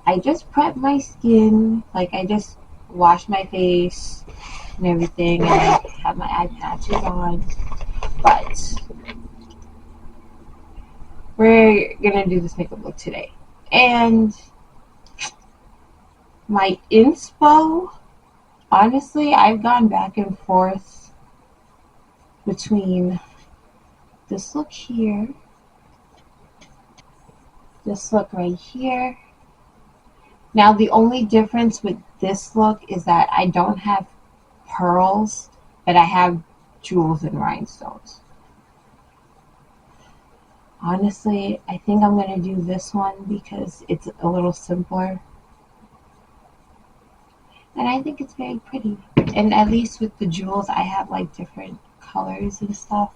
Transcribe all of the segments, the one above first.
I just prep my skin. Like I just wash my face and everything, and I have my eye patches on. But we're gonna do this makeup look today. And my inspo, honestly, I've gone back and forth between this look here, this look right here. Now, the only difference with this look is that I don't have pearls, but I have jewels and rhinestones. Honestly, I think I'm going to do this one because it's a little simpler. And I think it's very pretty. And at least with the jewels, I have like different colors and stuff.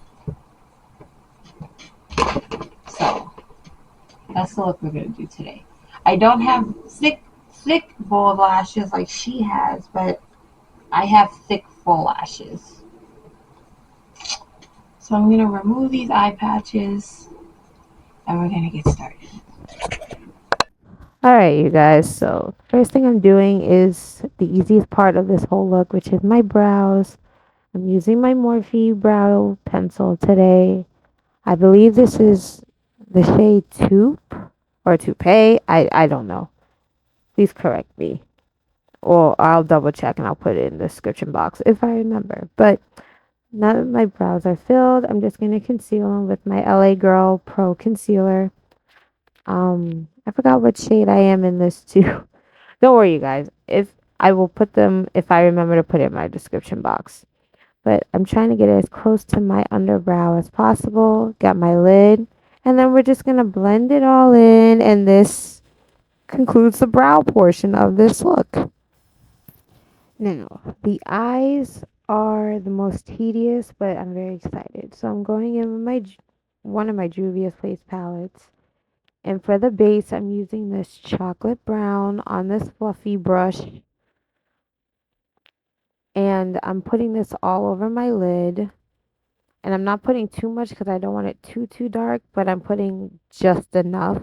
So that's the look we're going to do today. I don't have thick bold lashes like she has, but I have thick full lashes. So I'm going to remove these eye patches and we're going to get started. All right, you guys. So, first thing I'm doing is the easiest part of this whole look, which is my brows. I'm using my Morphe brow pencil today. I believe this is the shade Taupe or Toupee. I don't know. Please correct me. Or I'll double check and I'll put it in the description box if I remember. But now that my brows are filled, I'm just going to conceal them with my LA Girl Pro Concealer. I forgot what shade I am in this too. Don't worry, you guys. If I will put them, if I remember to put it in my description box. But I'm trying to get it as close to my underbrow as possible. Got my lid. And then we're just going to blend it all in. And this concludes the brow portion of this look. Now, the eyes are the most tedious, but I'm very excited. So I'm going in with one of my Juvia's Place palettes. And for the base, I'm using this chocolate brown on this fluffy brush. And I'm putting this all over my lid. And I'm not putting too much because I don't want it too dark, but I'm putting just enough.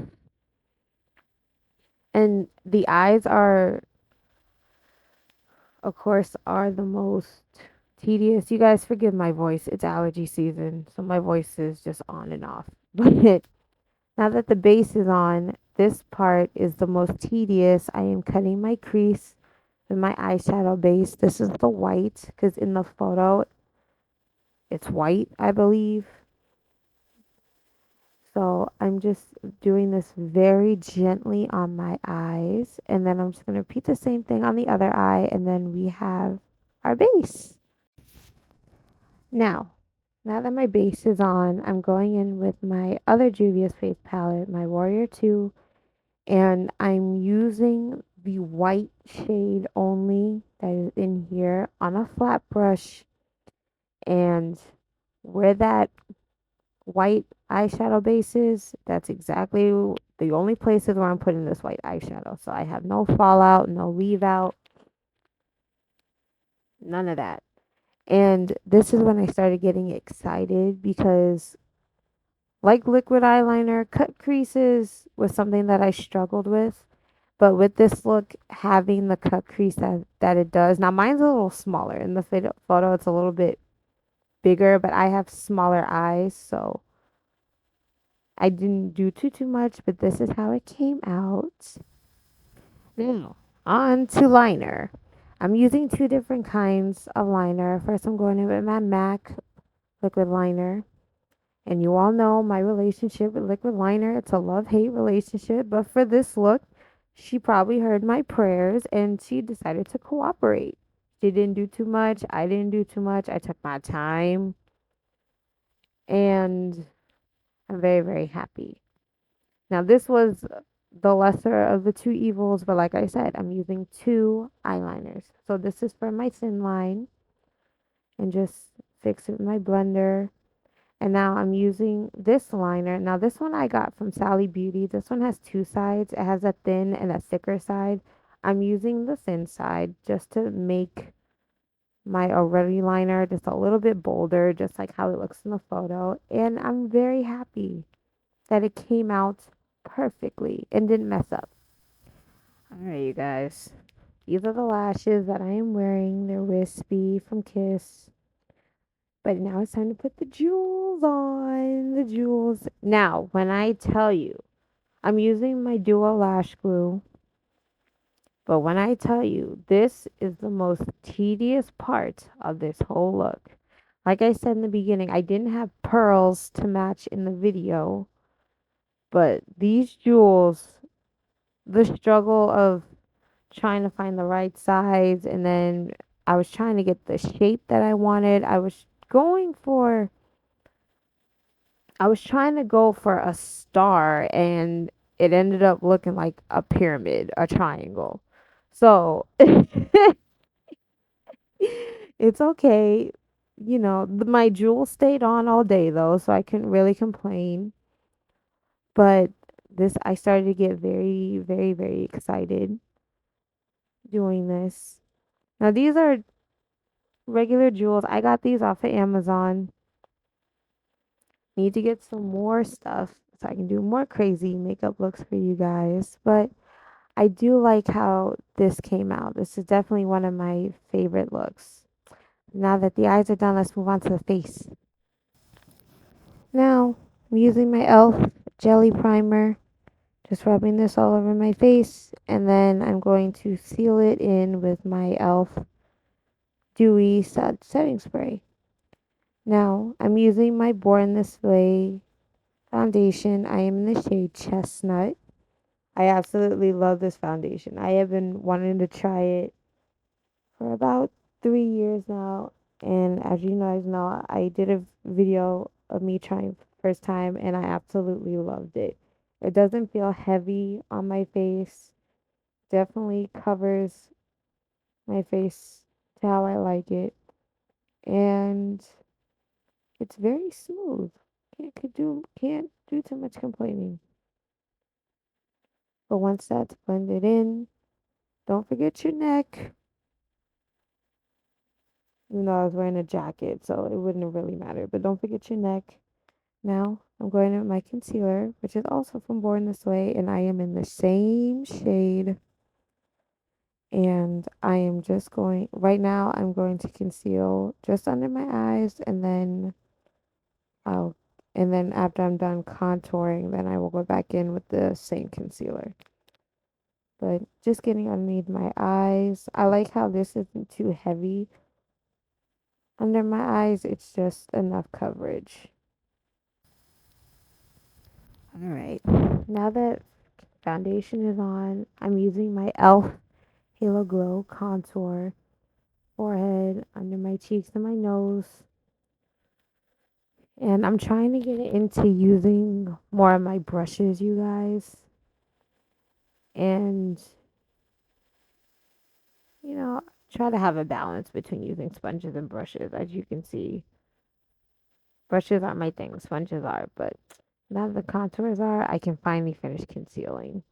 And the eyes are, of course, are the most tedious. You guys forgive my voice. It's allergy season, so my voice is just on and off. But now that the base is on, this part is the most tedious. I am cutting my crease with my eyeshadow base. This is the white because in the photo it's white, I believe. So I'm just doing this very gently on my eyes. And then I'm just going to repeat the same thing on the other eye. And then we have our base. Now that my base is on, I'm going in with my other Juvia's Face palette, my Warrior 2. And I'm using the white shade only that is in here on a flat brush. And where that white eyeshadow bases, that's exactly the only places where I'm putting this white eyeshadow. So I have no fallout, no leave out, none of that. And this is when I started getting excited because, like liquid eyeliner, cut creases was something that I struggled with. But with this look, having the cut crease that it does, now mine's a little smaller. In the photo, it's a little bit bigger, but I have smaller eyes. So I didn't do too much, but this is how it came out. Now, on to liner. I'm using two different kinds of liner. First, I'm going in with my MAC liquid liner. And you all know my relationship with liquid liner. It's a love-hate relationship. But for this look, she probably heard my prayers and she decided to cooperate. She didn't do too much. I didn't do too much. I took my time. And I'm very, very happy. Now, this was the lesser of the two evils, but like I said, I'm using two eyeliners. So this is for my thin line and just fix it with my blender. And now I'm using this liner. Now, this one I got from Sally Beauty. This one has two sides. It has a thin and a thicker side. I'm using the thin side just to make my already liner just a little bit bolder, just like how it looks in the photo. And I'm very happy that it came out perfectly and didn't mess up. Alright, you guys. These are the lashes that I am wearing. They're wispy from Kiss. But now it's time to put the jewels on. The jewels. Now, when I tell you, I'm using my Duo Lash Glue. But when I tell you, this is the most tedious part of this whole look. Like I said in the beginning, I didn't have pearls to match in the video. But these jewels, the struggle of trying to find the right size, and then I was trying to get the shape that I wanted. Going for I was trying to go for a star, and it ended up looking like a pyramid, a triangle. So it's okay. My jewel stayed on all day though, so I couldn't really complain. But I started to get very, very, very excited doing this. Now, these are regular jewels. I got these off of Amazon. Need to get some more stuff so I can do more crazy makeup looks for you guys. But I do like how this came out. This is definitely one of my favorite looks. Now that the eyes are done, let's move on to the face. Now, I'm using my e.l.f. Jelly Primer. Just rubbing this all over my face. And then I'm going to seal it in with my e.l.f. Dewy Setting Spray. Now, I'm using my Born This Way foundation. I am in the shade Chestnut. I absolutely love this foundation. I have been wanting to try it for about 3 years now. And as you guys know, I did a video of me trying first time and I absolutely loved it. It doesn't feel heavy on my face. Definitely covers my face to how I like it. And it's very smooth. Can't do too much complaining. But once that's blended in, don't forget your neck. Even though I was wearing a jacket, so it wouldn't really matter. But don't forget your neck. Now I'm going in with my concealer, which is also from Born This Way, and I am in the same shade. And I am just going, right now, I'm going to conceal just under my eyes, I'll, and then after I'm done contouring, then I will go back in with the same concealer. But just getting underneath my eyes. I like how this isn't too heavy under my eyes, it's just enough coverage. All right. Now that foundation is on, I'm using my e.l.f. Halo Glow contour, forehead, under my cheeks and my nose. And I'm trying to get into using more of my brushes, you guys. And, you know, try to have a balance between using sponges and brushes. As you can see, brushes aren't my thing, sponges are. But now that the contours are, I can finally finish concealing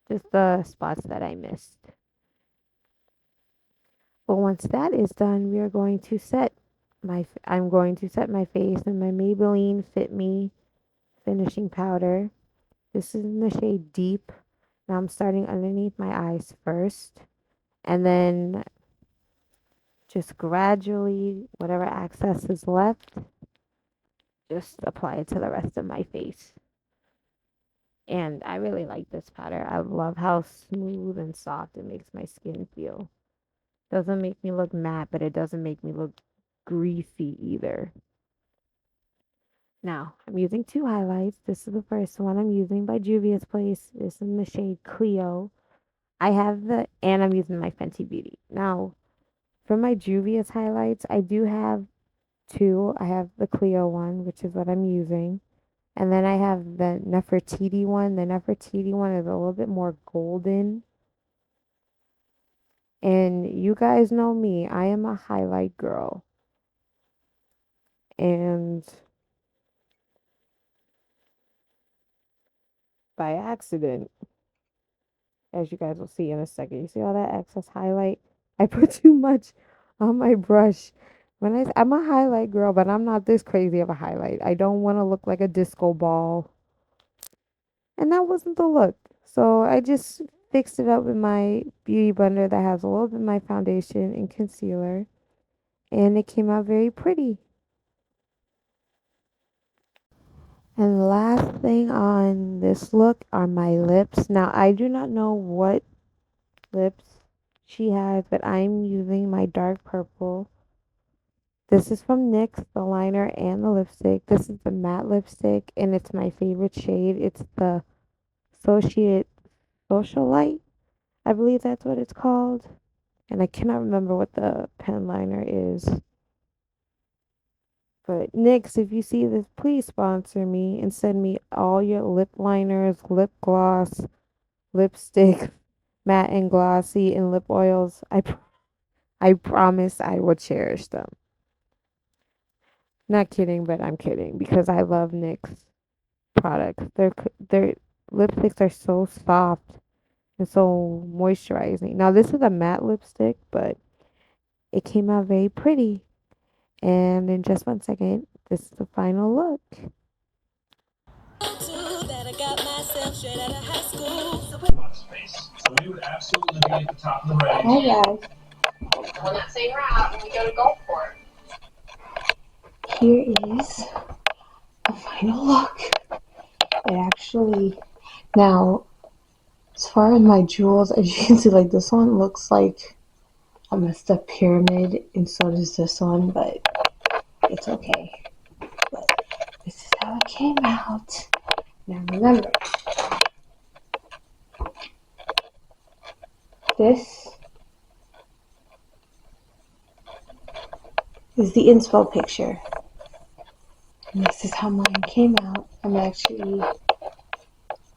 just the spots that I missed. But once that is done, we are going to set I'm going to set my face in my Maybelline Fit Me finishing powder. This is in the shade Deep. Now I'm starting underneath my eyes first, and then just gradually, whatever excess is left, just apply it to the rest of my face. And I really like this powder. I love how smooth and soft it makes my skin feel. Doesn't make me look matte, but it doesn't make me look greasy either. Now, I'm using two highlights. This is the first one I'm using by Juvia's Place. This is in the shade Cleo. And I'm using my Fenty Beauty. Now, for my Juvia's highlights, I do have two. I have the Cleo one, which is what I'm using. And then I have the Nefertiti one. The Nefertiti one is a little bit more golden. And you guys know me, I am a highlight girl. And by accident, as you guys will see in a second. You see all that excess highlight? I put too much on my brush. I'm a highlight girl, but I'm not this crazy of a highlight. I don't want to look like a disco ball. And that wasn't the look. So I just fixed it up with my beauty blender that has a little bit of my foundation and concealer, and it came out very pretty. And the last thing on this look are my lips. Now, I do not know what lips she has, but I'm using my dark purple. This is from NYX, the liner and the lipstick. This is the matte lipstick, and it's my favorite shade. It's the Associate Socialite. I believe that's what it's called. And I cannot remember what the pen liner is. But NYX, if you see this, please sponsor me and send me all your lip liners, lip gloss, lipstick, matte and glossy, and lip oils. I promise I will cherish them. Not kidding, but I'm kidding because I love NYX products. Their lipsticks are so soft and so moisturizing. Now this is a matte lipstick, but it came out very pretty. And in just 1 second, this is the final look. Hi guys. We're not saying we're out when we go to Gulfport. Here is the final look. It actually, now, as far as my jewels, as you can see, like this one looks like a messed up pyramid, and so does this one, but it's okay. But this is how it came out. Now remember, this is the inspo picture. And this is how mine came out. I'm actually a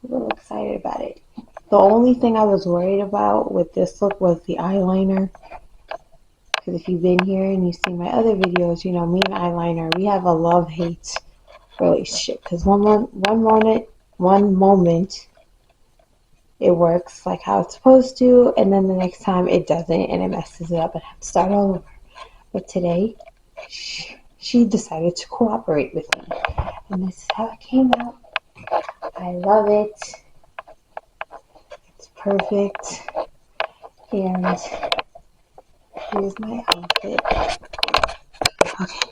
little excited about it. The only thing I was worried about with this look was the eyeliner. Because if you've been here and you've seen my other videos, you know, me and eyeliner, we have a love-hate relationship. Because one moment, it works like how it's supposed to, and then the next time it doesn't, and it messes it up and I have to start all over. But today, she decided to cooperate with me. And this is how it came out. I love it. It's perfect. And here's my outfit. Okay.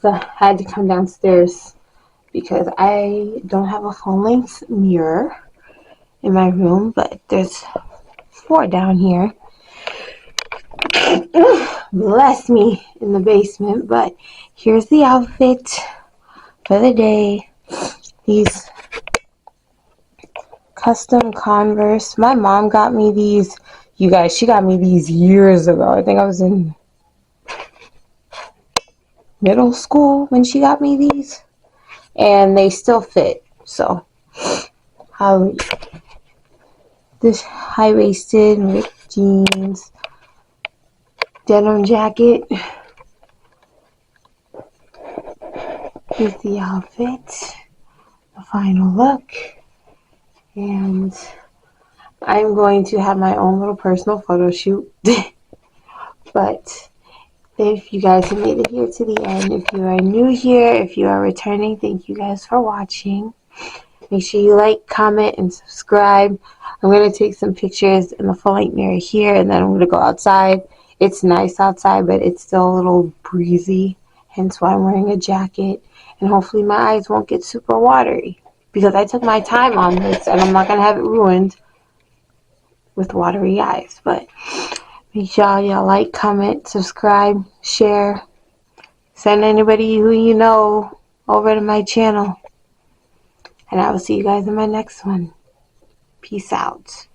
I had to come downstairs because I don't have a full length mirror in my room, but there's 4 down here. Bless me in the basement, but here's the outfit for the day. These custom Converse. My mom got me these. You guys, she got me these years ago. I think I was in middle school when she got me these. And they still fit. So, this high-waisted ripped jeans, denim jacket. Here's the outfit, the final look. And I'm going to have my own little personal photo shoot. But if you guys have made it here to the end, if you are new here, if you are returning, thank you guys for watching. Make sure you like, comment, and subscribe. I'm going to take some pictures in the full length mirror here, and then I'm going to go outside. It's nice outside, but it's still a little breezy, hence why I'm wearing a jacket. And hopefully my eyes won't get super watery, because I took my time on this, and I'm not going to have it ruined with watery eyes. But make sure y'all like, comment, subscribe, share. Send anybody who you know over to my channel. And I will see you guys in my next one. Peace out.